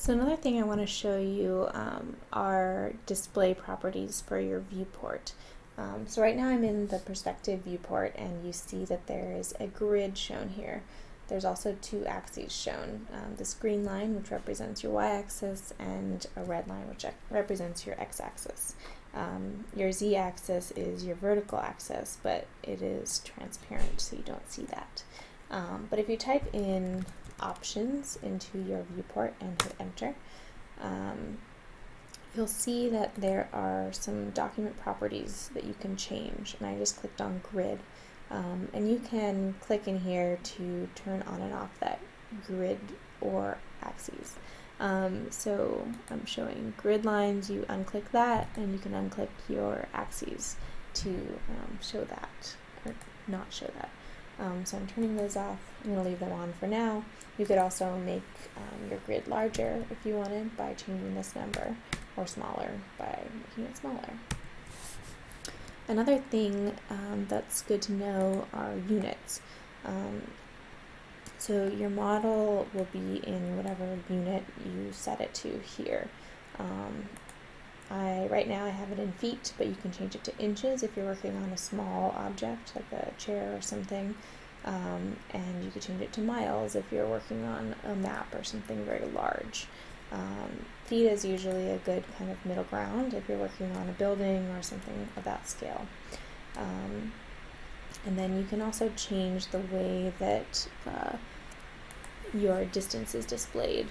So another thing I want to show you are display properties for your viewport. So right now I'm in the perspective viewport, and you see that there is a grid shown here. There's also two axes shown, this green line, which represents your y-axis, and a red line, which represents your x-axis. Your z-axis is your vertical axis, but it is transparent, so you don't see that. But if you type in options into your viewport and hit enter, you'll see that there are some document properties that you can change, and I just clicked on grid, and you can click in here to turn on and off that grid or axes. So I'm showing grid lines, you unclick that, and you can unclick your axes to show that or not show that. So I'm turning those off. I'm going to leave them on for now. You could also make your grid larger if you wanted by changing this number, or smaller by making it smaller. Another thing that's good to know are units. So your model will be in whatever unit you set it to here. Right now I have it in feet, but you can change it to inches if you're working on a small object like a chair or something, and you could change it to miles if you're working on a map or something very large. Feet is usually a good kind of middle ground if you're working on a building or something of that scale. And then you can also change the way that your distance is displayed.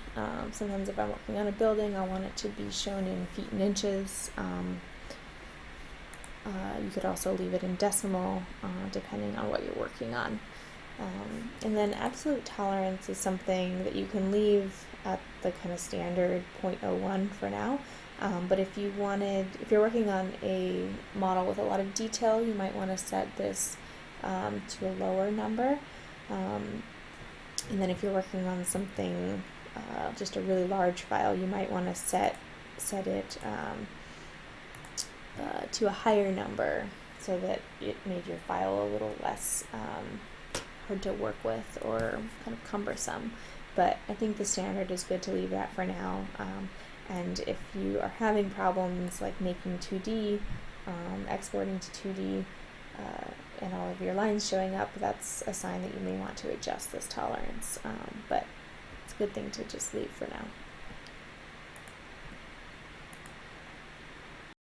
Sometimes if I'm working on a building, I want it to be shown in feet and inches. You could also leave it in decimal, depending on what you're working on. And then absolute tolerance is something that you can leave at the kind of standard 0.01 for now. But if you're working on a model with a lot of detail, you might want to set this to a lower number. And then if you're working on something, just a really large file, you might want to set it to a higher number so that it made your file a little less hard to work with or kind of cumbersome. But I think the standard is good to leave that for now. And if you are having problems like making 2D, exporting to 2D, and all of your lines showing up, that's a sign that you may want to adjust this tolerance. But it's a good thing to just leave for now.